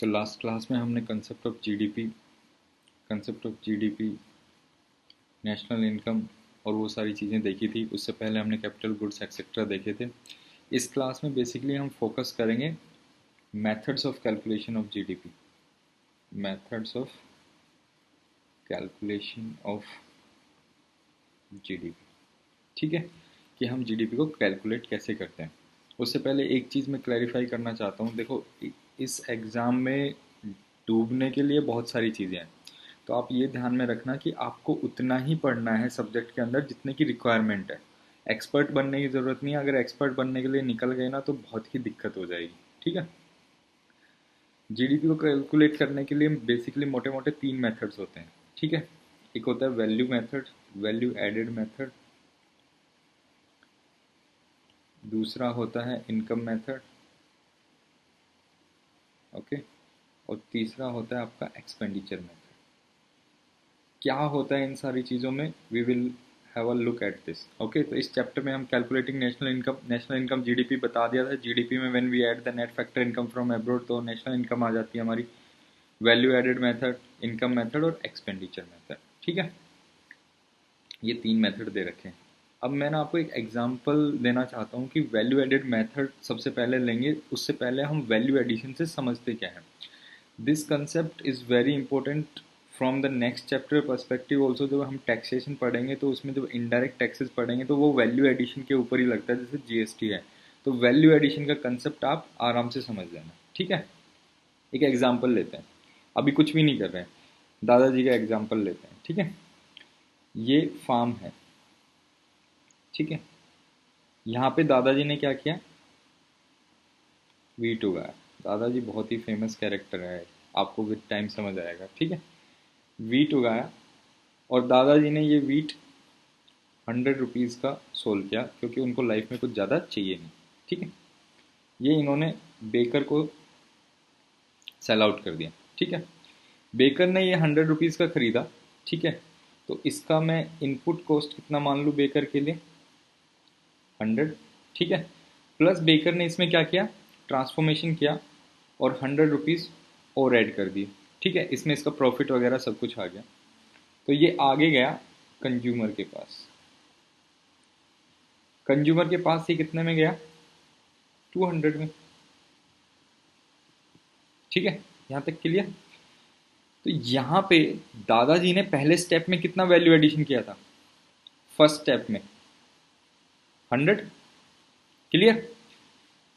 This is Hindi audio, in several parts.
तो लास्ट क्लास में हमने concept of GDP, national income और वो सारी चीज़ें देखी थी। उससे पहले हमने कैपिटल गुड्स एक्सेट्रा देखे थे। इस क्लास में बेसिकली हम फोकस करेंगे methods of calculation of GDP, methods of calculation of GDP. ठीक है, कि हम जीडीपी को कैलकुलेट कैसे करते हैं। उससे पहले एक चीज़ मैं क्लैरिफाई करना चाहता हूँ। देखो, इस एग्ज़ाम में डूबने के लिए बहुत सारी चीज़ें हैं, तो आप ये ध्यान में रखना कि आपको उतना ही पढ़ना है सब्जेक्ट के अंदर जितने की रिक्वायरमेंट है। एक्सपर्ट बनने की ज़रूरत नहीं है। अगर एक्सपर्ट बनने के लिए निकल गए ना तो बहुत ही दिक्कत हो जाएगी। ठीक है, जीडीपी को कैलकुलेट करने के लिए बेसिकली मोटे मोटे 3 मेथड्स होते हैं। ठीक है, एक होता है value method, value added method. दूसरा होता है इनकम मेथड। ओके, और तीसरा होता है आपका एक्सपेंडिचर मेथड। क्या होता है इन सारी चीज़ों में, we will have a look at this. Okay, तो इस चैप्टर में हम कैलकुलेटिंग नेशनल इनकम जीडीपी बता दिया था। जीडीपी में when we add the net factor income from abroad, तो नेशनल इनकम आ जाती है हमारी। Value added method, income method और एक्सपेंडिचर मेथड। ठीक है, ये 3 मेथड दे रखे हैं। अब मैं ना आपको एक एग्जांपल देना चाहता हूँ कि वैल्यू एडेड मेथड सबसे पहले लेंगे। उससे पहले हम वैल्यू एडिशन से समझते क्या है। This concept is very important from the next chapter perspective also. जब हम टैक्सेशन पढ़ेंगे तो उसमें जब इनडायरेक्ट टैक्सेस पढ़ेंगे तो वो वैल्यू एडिशन के ऊपर ही लगता है, जैसे जीएसटी है। तो वैल्यू एडिशन का कंसेप्ट आप आराम से समझ लेना। ठीक है, एक एग्जाम्पल लेते हैं। अभी कुछ भी नहीं कर रहे हैं, दादाजी का एग्जाम्पल लेते हैं। ठीक है, ये फार्म है। ठीक है, यहाँ पे दादाजी ने क्या किया, वीट उगाया। दादाजी बहुत ही फेमस कैरेक्टर है, आपको विद टाइम समझ आएगा। ठीक है, वीट उगाया और दादाजी ने ये वीट 100 रुपीज़ का सोल्व किया क्योंकि उनको लाइफ में कुछ ज़्यादा चाहिए नहीं। ठीक है, ये इन्होंने बेकर को सेल आउट कर दिया। ठीक है, बेकर ने ये 100 रुपीज़ का ख़रीदा। ठीक है, तो इसका मैं इनपुट कॉस्ट कितना मान लूँ बेकर के लिए, 100। ठीक है, प्लस बेकर ने इसमें क्या किया, ट्रांसफॉर्मेशन किया और 100 रुपीज़ और ऐड कर दिए। ठीक है, इसमें इसका प्रॉफिट वगैरह सब कुछ आ गया। तो ये आगे गया कंज्यूमर के पास। कंज्यूमर के पास ये कितने में गया, 200 में। ठीक है, यहाँ तक क्लियर। तो यहाँ पे दादाजी ने पहले स्टेप में कितना वैल्यू एडिशन किया था, फर्स्ट स्टेप में 100। क्लियर,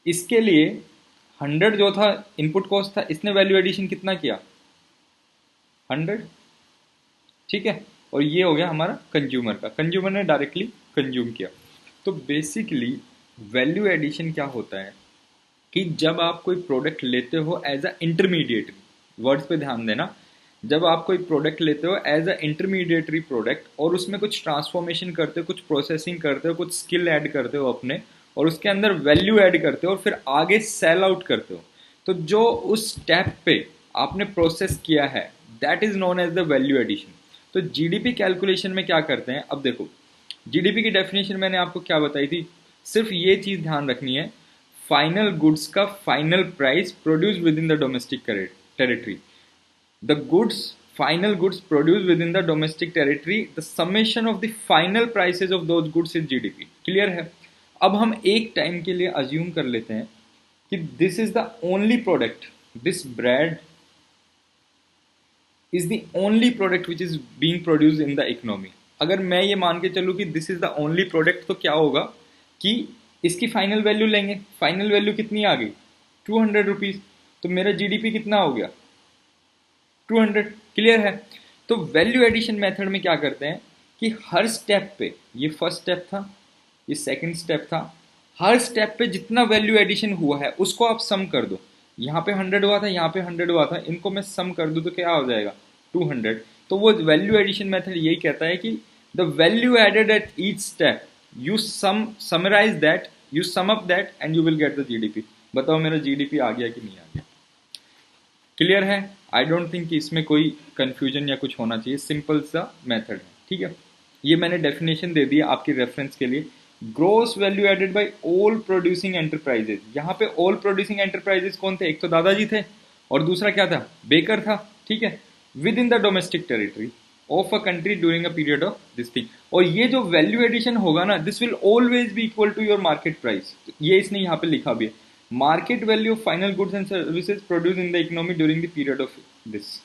इसके लिए 100 जो था इनपुट कॉस्ट था, इसने वैल्यू एडिशन कितना किया, 100। ठीक है, और ये हो गया हमारा कंज्यूमर का, कंज्यूमर ने डायरेक्टली कंज्यूम किया। तो बेसिकली वैल्यू एडिशन क्या होता है कि जब आप कोई प्रोडक्ट लेते हो एज अ इंटरमीडिएटरी, वर्ड्स पे ध्यान देना, जब आप कोई प्रोडक्ट लेते हो एज अ इंटरमीडिएटरी प्रोडक्ट और उसमें कुछ ट्रांसफॉर्मेशन करते हो, कुछ प्रोसेसिंग करते हो, कुछ स्किल ऐड करते हो अपने, और उसके अंदर वैल्यू ऐड करते हो और फिर आगे सेल आउट करते हो, तो जो उस स्टेप पे आपने प्रोसेस किया है that is known as the value addition. तो जीडीपी कैलकुलेशन में क्या करते हैं, अब देखो जीडीपी की डेफिनेशन मैंने आपको क्या बताई थी, सिर्फ ये चीज ध्यान रखनी है, फाइनल गुड्स का final price produce with in the domestic territory, the goods final goods produce with in the domestic territory, the summation of the final prices of those goods is GDP. Clear है। अब हम एक टाइम के लिए अज्यूम कर लेते हैं कि this is the only product, this bread is the only product which is being produced in the economy. अगर मैं ये मान के चलूँ कि this is the only product, तो क्या होगा कि इसकी फाइनल वैल्यू लेंगे, फाइनल वैल्यू कितनी आ गई, 200 रुपीज़। तो मेरा जीडीपी कितना हो गया, 200। क्लियर है। तो वैल्यू एडिशन मेथड में क्या करते हैं कि हर स्टेप पे, ये फर्स्ट स्टेप था, ये सेकंड स्टेप था, हर स्टेप पे जितना वैल्यू एडिशन हुआ है उसको आप सम कर दो। यहाँ पे 100 हुआ था, यहाँ पे 100 हुआ था, इनको मैं सम कर दूँ तो क्या हो जाएगा, 200। तो वो वैल्यू एडिशन मेथड यही कहता है कि the value added at each step, you summarise that, you sum up that and you will get the GDP. बताओ मेरा जीडीपी आ गया कि नहीं आ गया। क्लियर है। आई डोंट थिंक कि इसमें कोई कंफ्यूजन या कुछ होना चाहिए, सिंपल सा मेथड है। ठीक है, ये मैंने डेफिनेशन दे दी आपकी रेफरेंस के लिए। Gross value added by all producing enterprises, यहाँ पे ऑल प्रोड्यूसिंग एंटरप्राइजेज कौन थे, एक तो दादाजी थे और दूसरा क्या था, बेकर था, ठीक है, within the domestic territory of a country during a period of this thing. और ये जो वैल्यू एडिशन होगा ना, this will always be equal to your market price. ये इसने यहाँ पे लिखा भी है, market value of final goods and services produce in the economy during the period of this,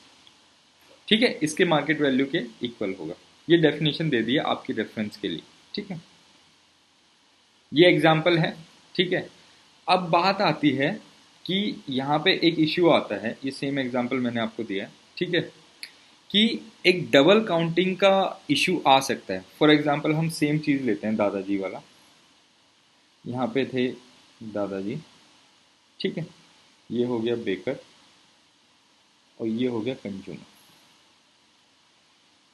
ठीक है, इसके मार्केट वैल्यू के इक्वल होगा। ये डेफिनेशन दे दिया आपकी रेफरेंस के लिए, ठीक है, ये एग्जाम्पल है, ठीक है। अब बात आती है कि यहाँ पे एक इश्यू आता है, ये सेम एग्जाम्पल मैंने आपको दिया है, ठीक है, कि एक डबल काउंटिंग का इश्यू आ सकता है। फॉर एग्जाम्पल हम सेम चीज़ लेते हैं, दादाजी वाला, यहाँ पे थे दादाजी, ठीक है, ये हो गया बेकर और ये हो गया कंज्यूमर।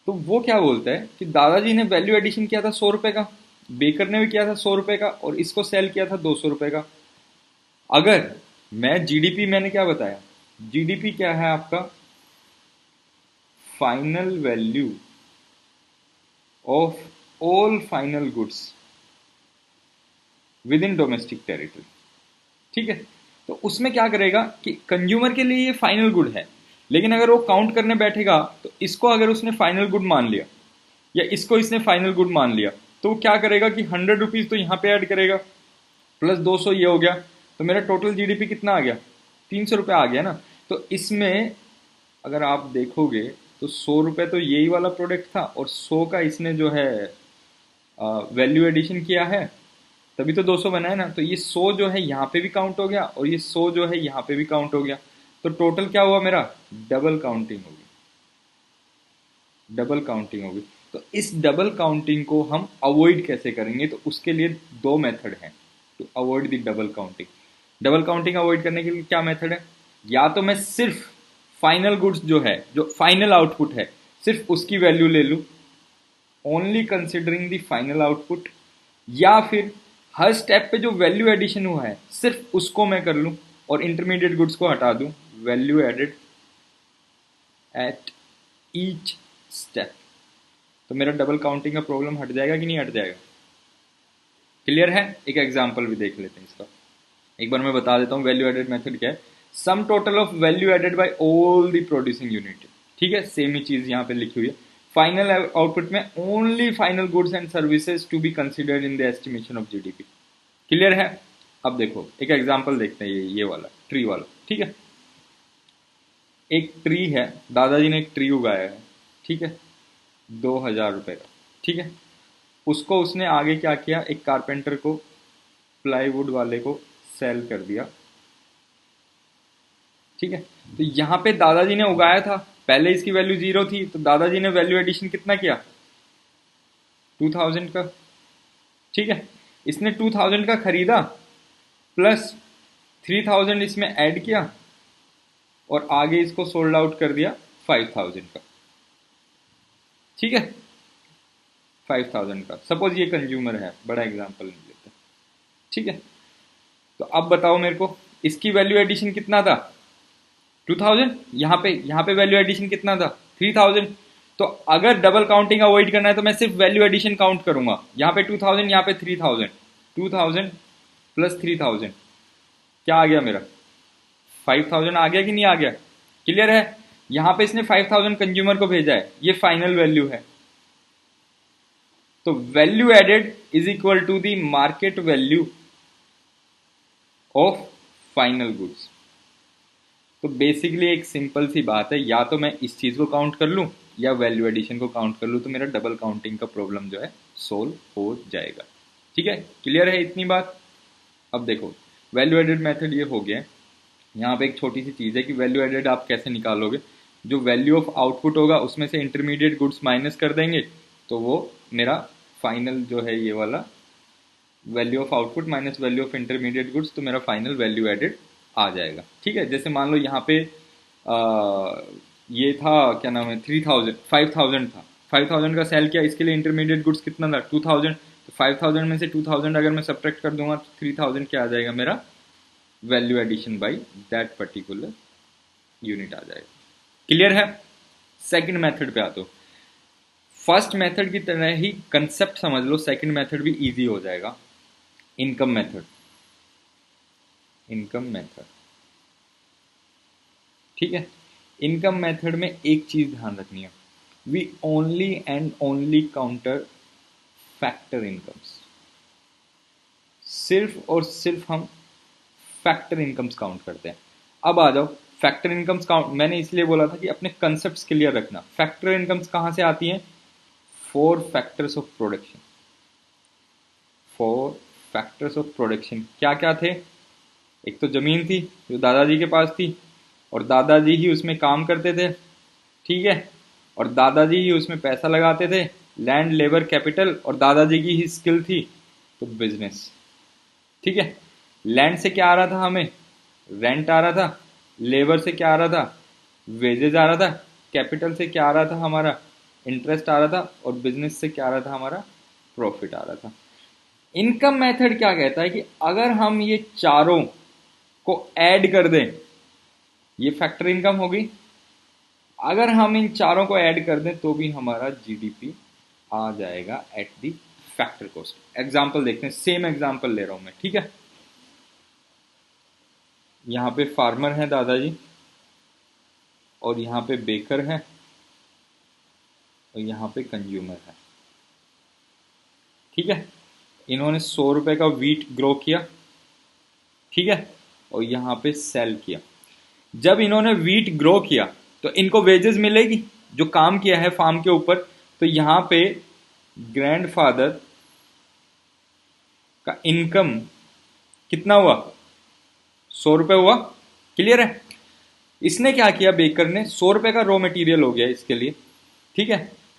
तो वो क्या बोलता है कि दादाजी ने वैल्यू एडिशन किया था 100 रुपए का, बेकर ने भी किया था 100 रुपए का, और इसको सेल किया था 200 रुपए का। अगर मैं जीडीपी, मैंने क्या बताया, जीडीपी क्या है आपका, final value of all final goods with in domestic territory, ठीक है। तो उसमें क्या करेगा कि कंज्यूमर के लिए ये फाइनल गुड है, लेकिन अगर वो काउंट करने बैठेगा तो इसको अगर उसने फाइनल गुड मान लिया या इसको इसने फाइनल गुड मान लिया, तो वो क्या करेगा कि 100 रुपीज तो यहाँ पे ऐड करेगा, प्लस 200 ये हो गया, तो मेरा टोटल जीडीपी कितना आ गया, 300 रुपये आ गया ना। तो इसमें अगर आप देखोगे तो 100 रुपये तो यही वाला प्रोडक्ट था, और 100 का इसने जो है वैल्यू एडिशन किया है, तभी तो 200 बना है ना। तो ये 100 जो है यहाँ पे भी काउंट हो गया, और ये 100 जो है यहाँ पे भी काउंट हो गया। तो टोटल क्या हुआ मेरा, डबल काउंटिंग होगी, डबल काउंटिंग होगी। तो इस डबल काउंटिंग को हम अवॉइड कैसे करेंगे, तो उसके लिए दो मेथड हैं to avoid the double counting. Double counting avoid करने के लिए क्या मेथड है, या तो मैं सिर्फ फाइनल गुड्स जो है, जो फाइनल आउटपुट है, सिर्फ उसकी वैल्यू ले लूं, only considering the final output, या फिर हर स्टेप पे जो वैल्यू एडिशन हुआ है सिर्फ उसको मैं कर लूं और इंटरमीडिएट गुड्स को हटा दूं, value added at each step. तो मेरा डबल काउंटिंग का प्रॉब्लम हट जाएगा कि नहीं हट जाएगा, क्लियर है। एक एग्जांपल भी देख लेते हैं इसका, एक बार मैं बता देता हूँ वैल्यू एडेड मेथड क्या है। Sum total of value added by all the producing unit, ठीक है, सेम ही चीज यहाँ पे लिखी हुई है। फाइनल आउटपुट में only final goods and services to be considered in the estimation of GDP, clear है। अब देखो एक एग्जांपल देखते हैं, ये वाला ट्री वाला, ठीक है। एक ट्री है, दादाजी ने एक ट्री उगाया है, ठीक है, 2,000 रुपए का, ठीक है। उसको उसने आगे क्या किया, एक कारपेंटर को, प्लाईवुड वाले को सेल कर दिया, ठीक है। तो यहाँ पे दादाजी ने उगाया था, पहले इसकी वैल्यू 0 थी, तो दादाजी ने वैल्यू एडिशन कितना किया, 2,000 का, ठीक है। इसने 2,000 का खरीदा, प्लस 3,000 इसमें ऐड किया, और आगे इसको सोल्ड आउट कर दिया 5,000 का, ठीक है, 5,000 का। सपोज ये कंज्यूमर है, बड़ा एग्जांपल नहीं लेते, ठीक है। तो अब बताओ मेरे को, इसकी वैल्यू एडिशन कितना था, 2,000, यहाँ पे वैल्यू एडिशन कितना था, 3,000। तो अगर डबल काउंटिंग अवॉइड करना है तो मैं सिर्फ वैल्यू एडिशन काउंट करूंगा, यहाँ पे 2,000, यहाँ पे 3,000, 2,000 प्लस 3,000 क्या आ गया मेरा, 5,000 आ गया कि नहीं आ गया, क्लियर है। यहाँ पे इसने 5,000 कंज्यूमर को भेजा है, ये फाइनल वैल्यू है। तो value added is equal to the market value of final goods. तो बेसिकली एक सिंपल सी बात है, या तो मैं इस चीज को काउंट कर लूं या वैल्यू एडिशन को काउंट कर लूं, तो मेरा डबल काउंटिंग का प्रॉब्लम जो है सोल्व हो जाएगा, ठीक है, क्लियर है इतनी बात। अब देखो वैल्यू एडेड मेथड ये हो गया है। यहाँ पे एक छोटी सी चीज़ है कि वैल्यू एडेड आप कैसे निकालोगे, जो वैल्यू ऑफ आउटपुट होगा उसमें से इंटरमीडिएट गुड्स माइनस कर देंगे, तो वो मेरा फाइनल जो है ये वाला value of output minus value of intermediate goods, तो मेरा फाइनल वैल्यू एडेड आ जाएगा, ठीक है। जैसे मान लो यहाँ पे ये था क्या नाम है, 3,000, 5,000 था, 5,000 का सेल किया, इसके लिए इंटरमीडिएट गुड्स कितना था, 2,000। तो 5,000 में से 2,000 अगर मैं सब्ट्रैक्ट कर दूंगा तो 3,000 क्या आ जाएगा मेरा, value addition by that particular unit आ जाएगा, क्लियर है। सेकंड मेथड पे आते हो, फर्स्ट मेथड की तरह ही कंसेप्ट समझ लो, सेकंड मेथड भी इजी हो जाएगा। इनकम मेथड, इनकम मेथड, ठीक है। इनकम मेथड में एक चीज ध्यान रखनी है, we only and only counter factor incomes. सिर्फ और सिर्फ हम फैक्टर इनकम्स काउंट करते हैं। अब आ जाओ, फैक्टर इनकम्स काउंट मैंने इसलिए बोला था कि अपने कंसेप्ट क्लियर रखना। फैक्टर इनकम्स कहां से आती हैं? Four factors of production. Four factors of production क्या क्या थे? एक तो जमीन थी जो दादाजी के पास थी, और दादाजी ही उसमें काम करते थे, ठीक है, और दादाजी ही उसमें पैसा लगाते थे, लैंड लेबर कैपिटल, और दादाजी की ही स्किल थी, तो बिजनेस। ठीक है। लैंड से क्या आ रहा था हमें? रेंट आ रहा था। लेबर से क्या आ रहा था? वेजेज आ रहा था। कैपिटल से क्या आ रहा था हमारा? इंटरेस्ट आ रहा था। और बिजनेस से क्या आ रहा था हमारा? प्रॉफिट आ रहा था। इनकम मेथड क्या कहता है कि अगर हम ये चारों को ऐड कर दें, ये फैक्टर इनकम होगी, अगर हम इन चारों को ऐड कर दें तो भी हमारा जीडीपी आ जाएगा at the factor cost. Example देखते हैं, सेम एग्जाम्पल ले रहा हूं मैं, ठीक है। यहाँ पे फार्मर है दादाजी, और यहाँ पे बेकर है, और यहाँ पे कंज्यूमर है, ठीक है। इन्होंने 100 रुपए का वीट ग्रो किया, ठीक है, और यहाँ पे सेल किया। जब इन्होंने वीट ग्रो किया तो इनको वेजेस मिलेगी जो काम किया है फार्म के ऊपर। तो यहाँ पे ग्रैंडफादर का इनकम कितना हुआ? 100 रुपए हुआ। क्लियर है? इसने क्या किया, बेकर ने 100 रुपए का रॉ मटेरियल हो गया इसके लिए, ठीक है,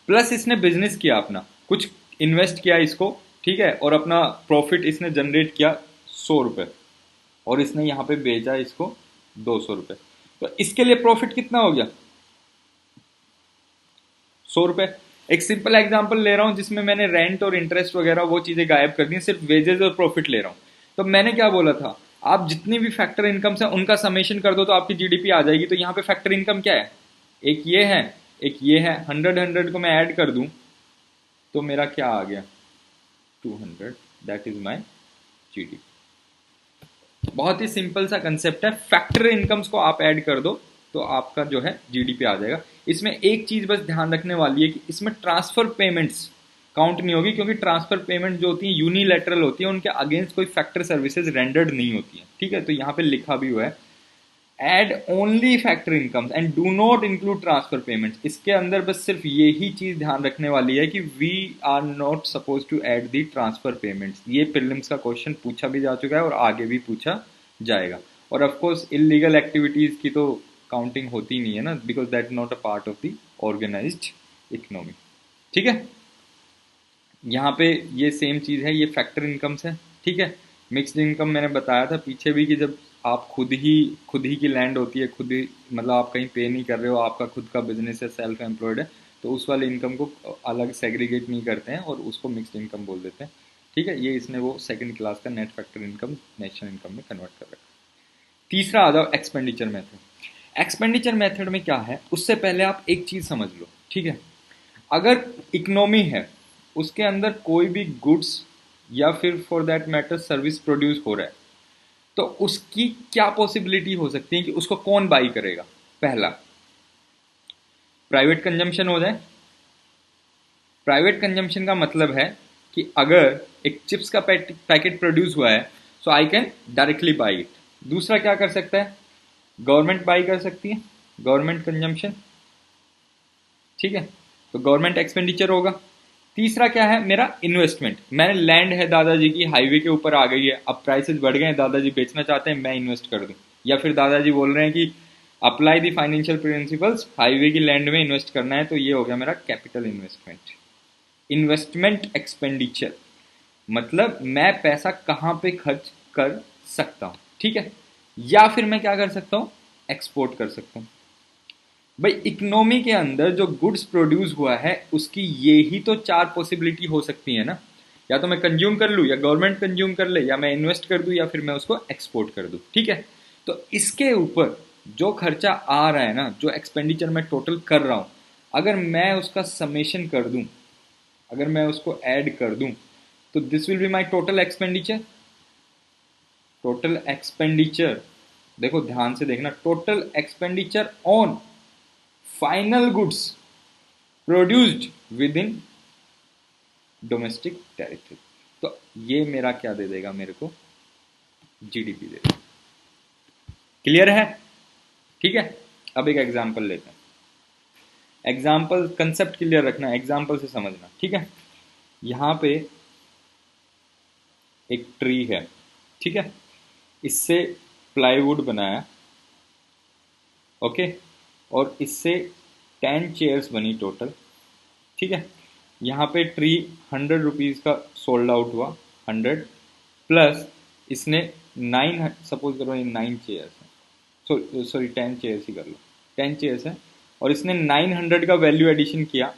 प्लस इसने बिजनेस किया अपना, कुछ इन्वेस्ट किया इसको, ठीक है, और अपना प्रॉफिट इसने जनरेट किया 100 रुपए, और इसने यहाँ पे बेचा इसको 200 रुपए। तो इसके लिए प्रॉफिट कितना हो गया? 100 रुपए। एक सिंपल एग्जांपल ले रहा हूं जिसमें मैंने रेंट और इंटरेस्ट वगैरह वो चीजें गायब कर दी, सिर्फ वेजेस और प्रॉफिट ले रहा हूं। तो मैंने क्या बोला था, आप जितनी भी फैक्टर इनकम्स है उनका समेशन कर दो तो आपकी जीडीपी आ जाएगी। तो यहाँ पे फैक्टर इनकम क्या है? एक ये है, एक ये है। 100 को मैं ऐड कर दूं तो मेरा क्या आ गया? 200। That is my GDP. बहुत ही सिंपल सा कंसेप्ट है, फैक्टर इनकम्स को आप ऐड कर दो तो आपका जो है जीडीपी आ जाएगा। इसमें एक चीज बस ध्यान रखने वाली है कि इसमें ट्रांसफर पेमेंट्स काउंट नहीं होगी, क्योंकि ट्रांसफर पेमेंट जो होती है यूनिलैटरल होती है, उनके अगेंस्ट कोई फैक्टर सर्विसेज रेंडर्ड नहीं होती है, ठीक है। तो यहाँ पे लिखा भी हुआ है, add only factor incomes and do not include transfer payments. इसके अंदर बस सिर्फ यही चीज ध्यान रखने वाली है कि we are not suppose to add the transfer payments. ये प्रीलिम्स का क्वेश्चन पूछा भी जा चुका है और आगे भी पूछा जाएगा। और ऑफ कोर्स इलीगल एक्टिविटीज की तो काउंटिंग होती नहीं है ना, because that not a part of the organised economy, ठीक है। यहाँ पे ये सेम चीज है, ये फैक्टर इनकम्स है, ठीक है। मिक्स्ड इनकम मैंने बताया था पीछे भी कि जब आप खुद ही की लैंड होती है, खुद ही मतलब आप कहीं पे नहीं कर रहे हो, आपका खुद का बिजनेस है, सेल्फ एम्प्लॉयड है, तो उस वाले इनकम को अलग सेग्रीगेट नहीं करते हैं और उसको मिक्स्ड इनकम बोल देते हैं, ठीक है। ये इसने वो सेकंड क्लास का net factor income national income में कन्वर्ट कर रखा है। तीसरा आ जाओ एक्सपेंडिचर मेथड। एक्सपेंडिचर मेथड में क्या है, उससे पहले आप एक चीज समझ लो, ठीक है। अगर इकोनॉमी है, उसके अंदर कोई भी गुड्स या फिर for that matter service produce हो रहा है, तो उसकी क्या पॉसिबिलिटी हो सकती है कि उसको कौन बाई करेगा? पहला, प्राइवेट कंजम्पशन हो जाए। प्राइवेट कंजम्पशन का मतलब है कि अगर एक चिप्स का पैकेट प्रोड्यूस हुआ है, so I can directly buy it. दूसरा क्या कर सकता है? गवर्नमेंट बाई कर सकती है, गवर्नमेंट कंजम्पशन, ठीक है, तो गवर्नमेंट एक्सपेंडिचर होगा। तीसरा क्या है? मेरा इन्वेस्टमेंट। मैंने लैंड है दादाजी की, हाईवे के ऊपर आ गई है, अब प्राइसेस बढ़ गए हैं, दादाजी बेचना चाहते हैं, मैं इन्वेस्ट कर दूं। या फिर दादाजी बोल रहे हैं कि apply the financial principles, highway की लैंड में इन्वेस्ट करना है, तो ये हो गया मेरा कैपिटल इन्वेस्टमेंट। इन्वेस्टमेंट एक्सपेंडिचर मतलब मैं पैसा कहाँ पे खर्च कर सकता हूँ, ठीक है। या फिर मैं क्या कर सकता हूँ? एक्सपोर्ट कर सकता हूँ। भाई इकोनॉमी के अंदर जो गुड्स प्रोड्यूस हुआ है उसकी ये ही तो चार पॉसिबिलिटी हो सकती है ना, या तो मैं कंज्यूम कर लूँ, या गवर्नमेंट कंज्यूम कर ले, या मैं इन्वेस्ट कर दूँ, या फिर मैं उसको एक्सपोर्ट कर दूँ, ठीक है। तो इसके ऊपर जो खर्चा आ रहा है ना, जो एक्सपेंडिचर मैं टोटल कर रहा हूँ, अगर मैं उसका समेशन कर दूं, अगर मैं उसको ऐड कर दूं, तो this will be my total expenditure. Total expenditure देखो ध्यान से देखना, total expenditure on final goods produced with in domestic territory. तो ये मेरा क्या दे देगा मेरे को, जीडीपी दे देगा। क्लियर है? ठीक है, अब एक एग्जांपल लेते हैं। एग्जाम्पल कंसेप्ट क्लियर रखना, एग्जाम्पल से समझना, ठीक है। यहाँ पे एक ट्री है, ठीक है, इससे प्लाईवुड बनाया, ओके, और इससे 10 चेयर्स बनी टोटल, ठीक है। यहाँ पे ट्री 100 रुपीज़ का सोल्ड आउट हुआ, 100 प्लस इसने 9, सपोज करो ये 9 चेयर्स है, सॉरी 10 चेयर्स ही कर लो, 10 चेयर्स है, और इसने 900 का वैल्यू एडिशन किया,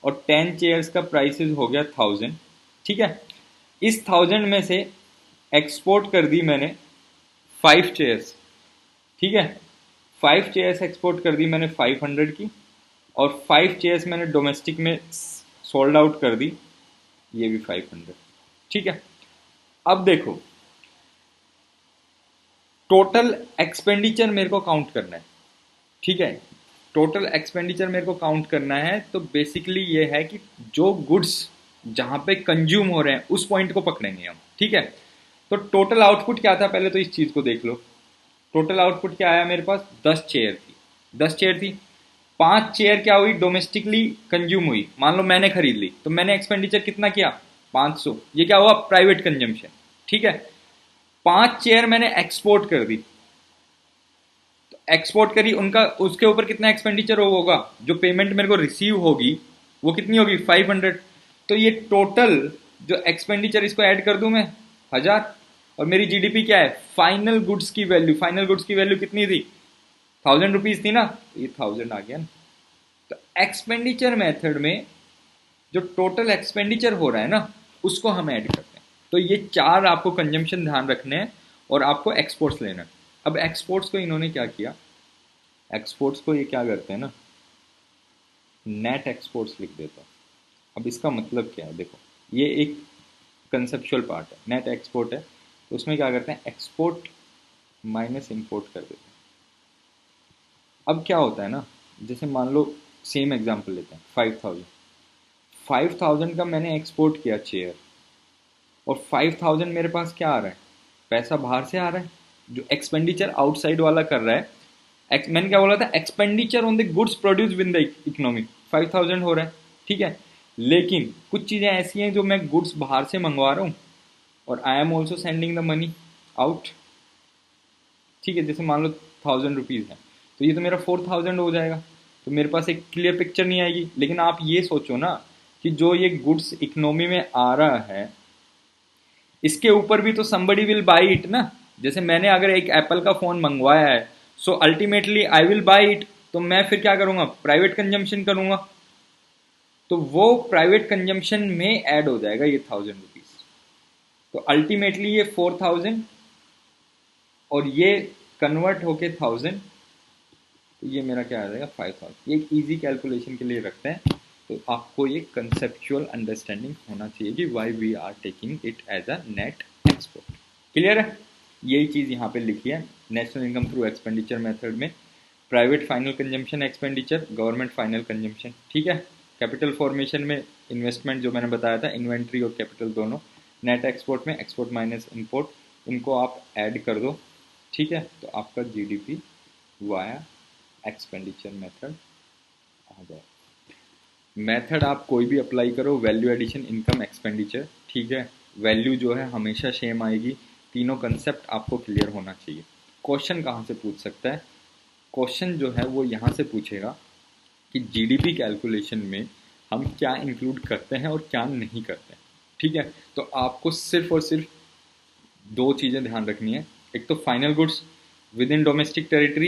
और 10 चेयर्स का प्राइसेस हो गया 1000, ठीक है। इस 1000 में से एक्सपोर्ट कर दी मैंने 5 चेयर्स, ठीक है, 5 चेयर्स एक्सपोर्ट कर दी मैंने 500 की, और 5 चेयर्स मैंने डोमेस्टिक में सोल्ड आउट कर दी, ये भी 500, ठीक है। अब देखो टोटल एक्सपेंडिचर मेरे को काउंट करना है, ठीक है, टोटल एक्सपेंडिचर मेरे को काउंट करना है। तो बेसिकली ये है कि जो गुड्स जहां पे कंज्यूम हो रहे हैं उस पॉइंट को पकड़ेंगे हम, ठीक है। तो टोटल आउटपुट क्या था, पहले तो इस चीज को देख लो। टोटल आउटपुट क्या आया मेरे पास, 10 चेयर थी, 10 चेयर थी, 5 चेयर क्या हुई, डोमेस्टिकली कंज्यूम हुई, मान लो मैंने खरीद ली, तो मैंने एक्सपेंडिचर कितना किया, 500, ये क्या हुआ, प्राइवेट कंजम्पशन, ठीक है। 5 चेयर मैंने एक्सपोर्ट कर दी, एक्सपोर्ट करी, उनका उसके ऊपर कितना एक्सपेंडिचर होगा, जो पेमेंट मेरे को रिसीव होगी वो कितनी होगी, 500। तो ये टोटल जो एक्सपेंडिचर, इसको ऐड कर दूं मैं 1000, और मेरी जीडीपी क्या है, फाइनल गुड्स की वैल्यू, फाइनल गुड्स की वैल्यू कितनी थी, 1000 रुपीज थी ना, तो ये 1000 आ गया ना। तो एक्सपेंडिचर मेथड में जो टोटल एक्सपेंडिचर हो रहा है ना, उसको हम ऐड करते हैं। तो ये 4 आपको कंजम्पशन ध्यान रखने हैं, और आपको एक्सपोर्ट्स लेना है। अब एक्सपोर्ट्स को इन्होंने क्या किया, एक्सपोर्ट्स को ये क्या करते हैं ना, नेट एक्सपोर्ट्स लिख देता हूँ। अब इसका मतलब क्या है, देखो ये एक कंसेप्चुअल पार्ट है, नेट एक्सपोर्ट है, तो उसमें क्या करते हैं, एक्सपोर्ट माइनस इंपोर्ट कर देते हैं। अब क्या होता है ना, जैसे मान लो सेम एग्जांपल लेते हैं, 5000, 5000 का मैंने एक्सपोर्ट किया चेयर, और 5000 मेरे पास क्या आ रहा है, पैसा बाहर से आ रहा है, जो एक्सपेंडिचर आउटसाइड वाला कर रहा है। मैंने क्या बोला था, expenditure on the goods produce with the economy 5000 हो रहा है, ठीक है। लेकिन कुछ चीज़ें ऐसी हैं जो मैं गुड्स बाहर से मंगवा रहा हूँ, और I am also sending the money out, ठीक है। जैसे मान लो 1000 रुपीज़ है, तो ये तो मेरा 4000 हो जाएगा, तो मेरे पास एक क्लियर पिक्चर नहीं आएगी। लेकिन आप ये सोचो ना कि जो ये गुड्स इकोनॉमी में आ रहा है, इसके ऊपर भी तो somebody विल बाई इट ना। जैसे मैंने अगर एक एप्पल का फोन मंगवाया है, so ultimately I will by it, तो मैं फिर क्या करूंगा, प्राइवेट कंजम्पशन करूंगा, तो वो प्राइवेट कंजम्पशन में ऐड हो जाएगा ये 1000 रुपीज। तो अल्टीमेटली ये 4000, और ये कन्वर्ट होके 1000, तो ये मेरा क्या आ जाएगा, 5000। ये एक इजी कैलकुलेशन के लिए रखते हैं, तो आपको ये कंसेप्चुअल अंडरस्टैंडिंग होना चाहिए कि why we are taking it as a net export. Clear है? यही चीज़ यहाँ पे लिखी है, national income through expenditure method में private final consumption expenditure, government final consumption, ठीक है। कैपिटल फॉर्मेशन में इन्वेस्टमेंट जो मैंने बताया था, इन्वेंट्री और कैपिटल दोनों। नेट एक्सपोर्ट में एक्सपोर्ट माइनस इम्पोर्ट, इनको आप ऐड कर दो, ठीक है, तो आपका जीडीपी वाया एक्सपेंडिचर मेथड आ जाए। मेथड आप कोई भी अप्लाई करो, वैल्यू एडिशन, इनकम, एक्सपेंडिचर, ठीक है, वैल्यू जो है हमेशा सेम आएगी। तीनों कंसेप्ट आपको क्लियर होना चाहिए। क्वेश्चन कहाँ से पूछ सकता है, क्वेश्चन जो है वो यहाँ से पूछेगा कि जीडीपी कैलकुलेशन में हम क्या इंक्लूड करते हैं और क्या नहीं करते हैं, ठीक है। तो आपको सिर्फ और सिर्फ 2 चीज़ें ध्यान रखनी है, एक तो final goods with in domestic territory,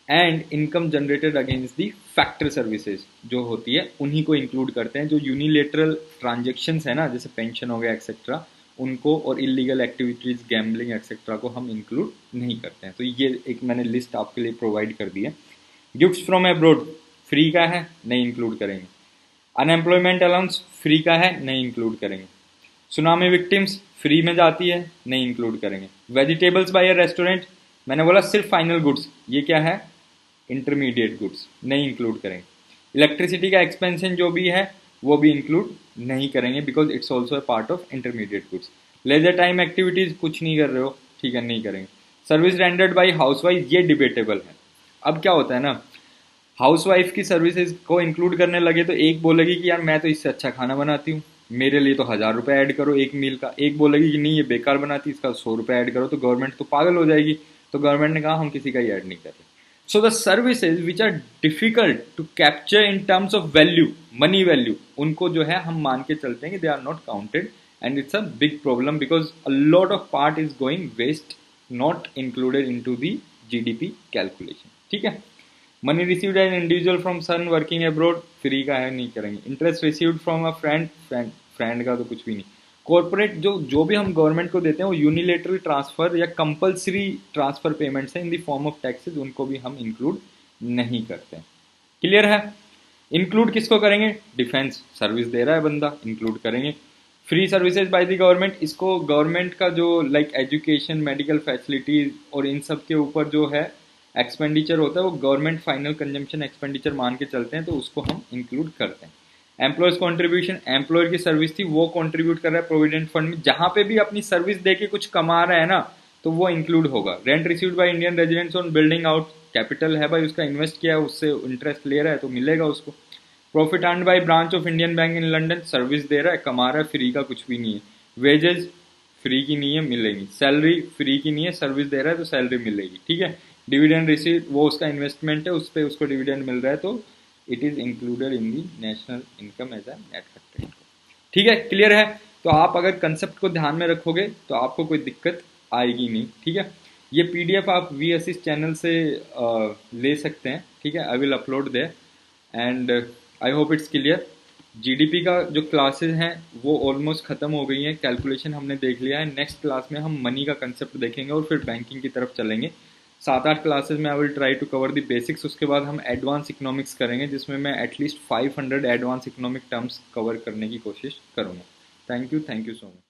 and income generated against the factor services जो होती है, उन्हीं को इंक्लूड करते हैं। जो यूनिलेटरल ट्रांजेक्शन्स है ना, जैसे पेंशन हो गया एक्सेट्रा, उनको, और इलीगल एक्टिविटीज़, गैम्बलिंग एक्सेट्रा को हम इंक्लूड नहीं करते हैं। तो ये एक मैंने लिस्ट आपके लिए प्रोवाइड कर दी है। गिफ्ट्स फ्रॉम अब्रोड फ्री का है, नहीं इंक्लूड करेंगे। अनएम्प्लॉयमेंट अलाउंस फ्री का है, नहीं इंक्लूड करेंगे। सुनामी विक्टिम्स फ्री में जाती है, नहीं इंक्लूड करेंगे। वेजिटेबल्स बाय अ रेस्टोरेंट मैंने बोला सिर्फ फाइनल गुड्स, ये क्या है, इंटरमीडिएट गुड्स नहीं इंक्लूड करेंगे। इलेक्ट्रिसिटी का एक्सपेंशन जो भी है वो भी इंक्लूड नहीं करेंगे because it's also a part of intermediate goods. Leisure time activities कुछ नहीं कर रहे हो, ठीक है, नहीं करेंगे। Service rendered by house wife, ये डिबेटेबल है। अब क्या होता है ना, हाउस वाइफ की सर्विसेज को इंक्लूड करने लगे तो एक बोलेगी कि यार मैं तो इससे अच्छा खाना बनाती हूँ, मेरे लिए तो 1,000 रुपये ऐड करो एक मील का। एक बोलेगी कि नहीं ये बेकार बनाती, इसका 100 रुपये ऐड करो। तो गवर्नमेंट तो पागल हो जाएगी। तो गवर्नमेंट ने कहा हम किसी का ही ऐड नहीं कर रहे। So the services which are difficult to capture in terms of value, money value, उनको जो है हम मान के चलते हैं कि they are not counted and it's a big problem because a lot of part is going waste, not included in to the GDP calculation. ठीक है। Money received as individual from son working abroad, free का है, नहीं करेंगे। Interest received from a friend, friend का तो कुछ भी नहीं। कॉर्पोरेट जो जो भी हम गवर्नमेंट को देते हैं वो यूनिलेटरल ट्रांसफर या कंपलसरी ट्रांसफर पेमेंट्स है in the form of taxes, उनको भी हम इंक्लूड नहीं करते हैं। क्लियर है। इंक्लूड किसको करेंगे, डिफेंस सर्विस दे रहा है बंदा, इंक्लूड करेंगे। Free services by the government, इसको गवर्नमेंट का जो लाइक एजुकेशन, मेडिकल फैसिलिटीज और इन सब के ऊपर जो है एक्सपेंडिचर होता है वो गवर्नमेंट फाइनल कंजम्पशन एक्सपेंडिचर मान के चलते हैं, तो उसको हम इंक्लूड करते हैं। एम्प्लॉयज कॉन्ट्रीब्यूशन, एम्प्लॉयर की सर्विस थी वो कॉन्ट्रीब्यूट कर रहा है प्रोविडेंट फंड में, जहां पे भी अपनी सर्विस दे के कुछ कमा रहा है ना तो वो इंक्लूड होगा। Rent received by Indian residents on building out, capital है भाई उसका, इन्वेस्ट किया है, उससे इंटरेस्ट ले रहा है तो मिलेगा उसको। Profit earn by branch of Indian bank in London, service दे रहा है, कमा रहा है, फ्री का कुछ भी नहीं है। वेजेस फ्री की नहीं है, मिलेगी। सैलरी फ्री की नहीं है, सर्विस दे रहा है तो सैलरी मिलेगी। ठीक है। डिविडेंड रिसीव, वो उसका इन्वेस्टमेंट है, उस पर उसको डिविडेंड मिल रहा है तो it is included in the national income as a net factor income. ठीक है, क्लियर है। तो आप अगर कंसेप्ट को ध्यान में रखोगे तो आपको कोई दिक्कत आएगी नहीं। ठीक है। ये पीडीएफ आप वी असिस्ट चैनल से ले सकते हैं। ठीक है, I will upload there and I hope it's clear. GDP का जो क्लासेस हैं वो ऑलमोस्ट ख़त्म हो गई हैं, कैलकुलेशन हमने देख लिया है। नेक्स्ट क्लास में हम मनी का कंसेप्ट देखेंगे और फिर बैंकिंग की तरफ चलेंगे। 7-8 क्लासेस में I will try to cover the basics, उसके बाद हम एडवांस इकोनॉमिक्स करेंगे जिसमें मैं at least 500 advance economic terms cover करने की कोशिश करूँगा। Thank you so much.